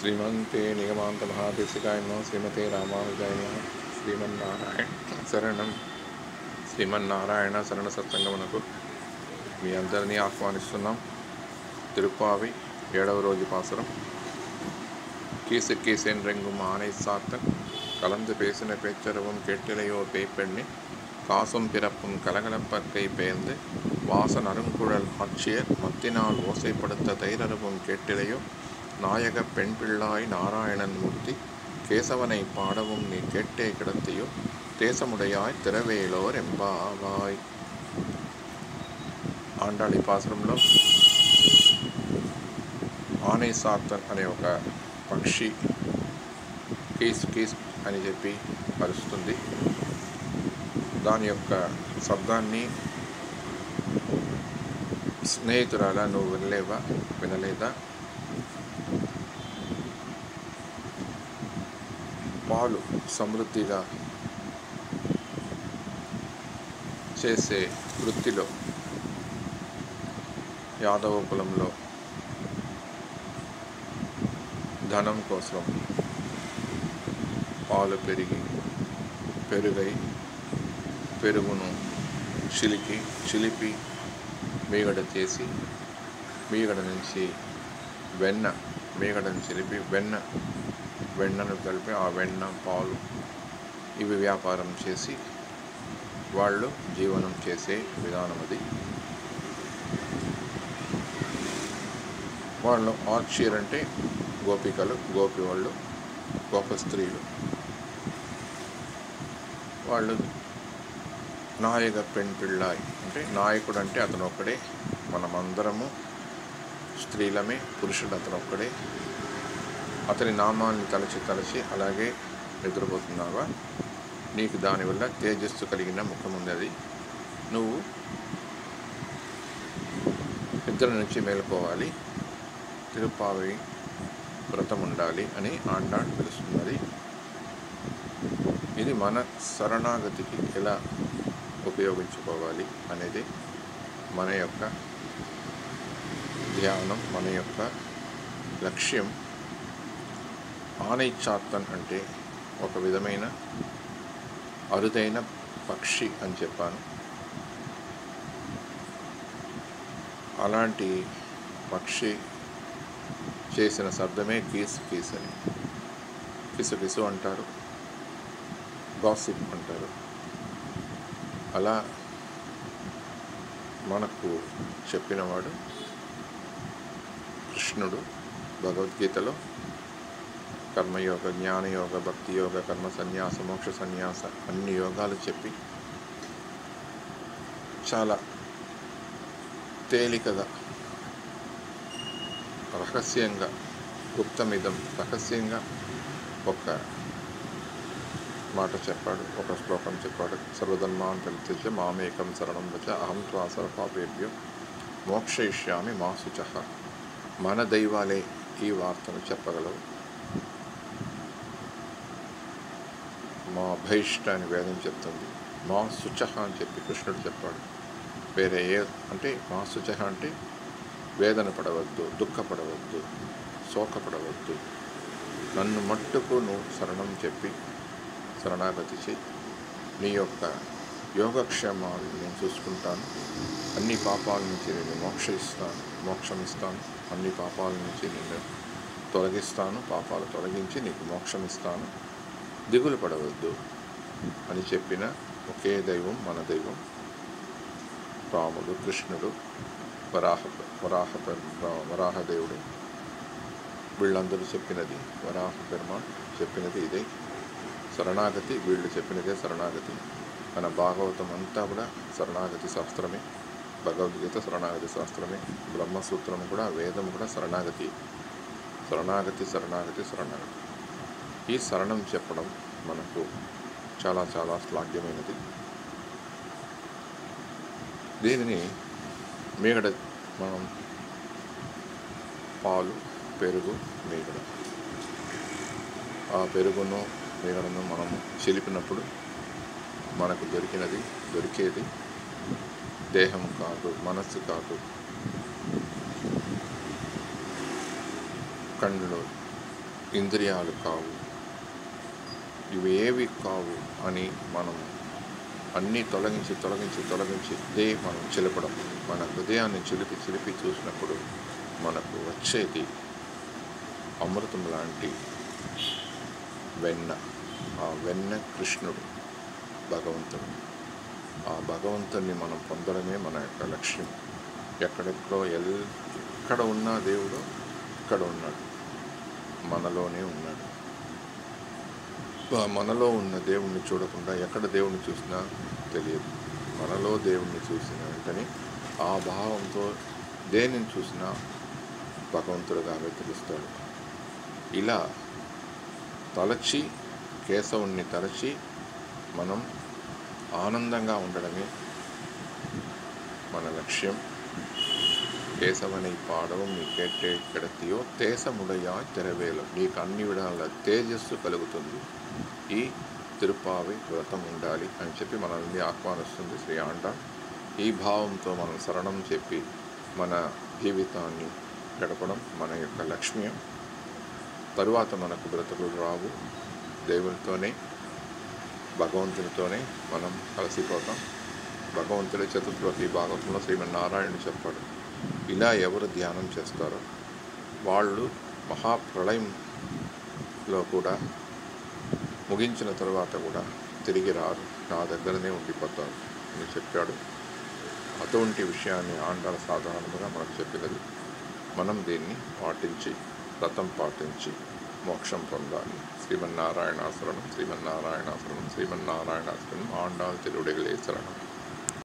श्रीमन्ते निगमान्तमहादेशिकाय नमः श्रीमते रामानुजाय नमः శ్రీమన్నారాయణ శరణం శ్రీమన్నారాయణ శరణ సత్సంగమునకు మీ అందరినీ ఆహ్వానిస్తున్నాం. తిరుప్పావి 7వ రోజు పాసురం. கீசு கீசென்றெங்கும் ஆனை சாத்தன் கலந்து பேசின பேச்சரவும் கேட்டிலையோ பேய்ப்பெண்ணி காசும் பிறப்பும் கலகலப்பற்கை பெயர்ந்து வாசன் அருங்குழல் ஆட்சியர் மத்தினால் ஓசைப்படுத்த தைரரவும் கேட்டிலையோ நாயக பெண் பிள்ளாய் நாராயணன் மூர்த்தி கேசவனை பாடவும் நீ கேட்டே கிடத்தியோ தேசமுடையாய் திரவேலோர் ఎంబావాయ్. ఆండాళి పాసురంలో ఆనే సాత్తన్ అనే ఒక పక్షి కీస్ కీస్ అని చెప్పి అరుస్తుంది. దాని యొక్క శబ్దాన్ని స్నేహితురాలా నువ్వు వినలేదా? పాలు సమృద్ధిగా చేసే వృత్తిలో యాదవ కులంలో ధనం కోసం పాలు పెరుగును చిలిపి మీగడ చేసి మీగడ నుంచి మీగడను చిలిపి వెన్నను కలిపి ఆ వెన్న పాలు ఇవి వ్యాపారం చేసి వాళ్ళు జీవనం చేసే విధానం అది. వాళ్ళు ఆర్చీర్ అంటే గోపికలు, వాళ్ళు గోప స్త్రీలు. వాళ్ళు నాయక పెణ్ పిళ్ళాయి అంటే నాయకుడు అంటే అతను ఒక్కడే, మనమందరము స్త్రీలమే, పురుషుడు అతను ఒక్కడే. అతని నామాన్ని తలచి అలాగే నిద్రపోతున్నావా? నీకు దానివల్ల తేజస్సు కలిగిన ముఖం ఉన్నది. నువ్వు నిద్ర నుంచి మేలుకోవాలి, తిరుప్పావి వ్రతం ఉండాలి అని ఆండాళ్ తెలుస్తున్నది. ఇది మన శరణాగతికి ఎలా ఉపయోగించుకోవాలి అనేది మన యొక్క ధ్యానం, మన యొక్క లక్ష్యం. ఆనై చాత్తన్ అంటే ఒక విధమైన అరుదైన పక్షి అని చెప్పాను. అలాంటి పక్షి చేసిన శబ్దమే కీసు కీస్ అని. కిసు అంటారు, గాసిప్ అంటారు. అలా మనకు చెప్పినవాడు కృష్ణుడు భగవద్గీతలో కర్మయోగ, జ్ఞానయోగ, భక్తి యోగ, కర్మ సన్యాస, మోక్ష సన్యాస అన్ని యోగాలు చెప్పి చాలా తేలికగా రహస్యంగా ఒక మాట చెప్పాడు, ఒక శ్లోకం చెప్పాడు. సర్వధర్మాన్ పరిత్యజ్య మామేకం శరణం వ్రజ అహం త్వా సర్వపాపేభ్యో మోక్షయిష్యామి మా శుచః. మన దైవాలే ఈ వార్తను చెప్పగలవు. మా భైష్ట అని వేదం చెప్తుంది. మా శుచః అని చెప్పి కృష్ణుడు చెప్పాడు. వేరే అంటే మా శుచః అంటే వేదన పడవద్దు, దుఃఖపడవద్దు, శోకపడవద్దు. నన్ను మట్టుకు నువ్వు శరణం చెప్పి శరణాగతి చేయి. నీ యొక్క యోగక్షేమాలు నేను చూసుకుంటాను. అన్ని పాపాల నుంచి నేను మోక్షమిస్తాను. అన్ని పాపాల నుంచి నేను తొలగిస్తాను. పాపాలు తొలగించి నీకు మోక్షమిస్తాను. దిగులు పడవద్దు అని చెప్పిన ఒకే దైవం మన దైవం. రాముడు, కృష్ణుడు, వరాహదేవుడు వీళ్ళందరూ చెప్పినది, వరాహ పెరుమాళ్ చెప్పినది ఇదే శరణాగతి. వీళ్ళు చెప్పినదే శరణాగతి. మన భాగవతం అంతా కూడా శరణాగతి శాస్త్రమే. భగవద్గీత శరణాగతి శాస్త్రమే. బ్రహ్మసూత్రం కూడా, వేదం కూడా శరణాగతి. ఈ శరణం చెప్పడం మనకు చాలా చాలా శ్లాఘ్యమైనది. దీనిని మీగడ, మనం పాలు, పెరుగు, మీగడ, ఆ పెరుగును మీగడను మనము చిలిపినప్పుడు మనకు దొరికేది దేహం కాదు, మనస్సు కాదు, కళ్ళు ఇంద్రియాలు కావు, ఇవి ఏవి కావు అని మనం అన్నీ తొలగించి ఇదే మనం చిలపడం. మన హృదయాన్ని చిలిపి చూసినప్పుడు మనకు వచ్చేది అమృతం లాంటి వెన్న. ఆ వెన్న కృష్ణుడు, భగవంతుడు. ఆ భగవంతుడిని మనం పొందడమే మన యొక్క లక్ష్యం. ఎక్కడ ఉన్నా దేవుడు ఇక్కడ ఉన్నాడు, మనలోనే ఉన్నాడు. మనలో ఉన్న దేవుణ్ణి చూడకుండా ఎక్కడ దేవుణ్ణి చూసినా తెలియదు. మనలో దేవుణ్ణి చూసిన వెంటనే ఆ భావంతో దేనిని చూసినా భగవంతుడుగానే తెలుస్తాడు. ఇలా కేశవుణ్ణి తలచి మనం ఆనందంగా ఉండడమే మన లక్ష్యం. కేశవனை పాడవం నీ కేట్టే కిడతియో తేసముడయా తెరవేలం, నీకు అన్ని విధాల తేజస్సు కలుగుతుంది. ఈ తిరుపావి వ్రతం ఉండాలి అని చెప్పి మనల్ని ఆహ్వానిస్తుంది శ్రీ ఆండాళ్. ఈ భావంతో మనం శరణం చెప్పి మన జీవితాన్ని గడపడం మన యొక్క లక్ష్యం. తరువాత మనకు బ్రతుకులు రావు. దేవునితోనే, భగవంతునితోనే మనం కలిసిపోతాం. భగవంతుడే చతుర్శ్లోకి భాగవతంలో శ్రీమన్నారాయణుడు చెప్పాడు, ఇలా ఎవరు ధ్యానం చేస్తారో వాళ్ళు మహాప్రళయంలో కూడా ముగించిన తరువాత కూడా తిరిగి రారు, నా దగ్గరనే ఉండిపోతారు అని చెప్పాడు. అటువంటి విషయాన్ని ఆండాళ్ సాధారణంగా మనకు చెప్పినది. మనం దీన్ని పాటించి, వ్రతం పాటించి మోక్షం పొందాలి. శ్రీమన్నారాయణాశరణం, శ్రీమన్నారాయణాశరణం, శ్రీమన్నారాయణాశరణం. ఆండాళ్ తిరువడిగలే శరణం.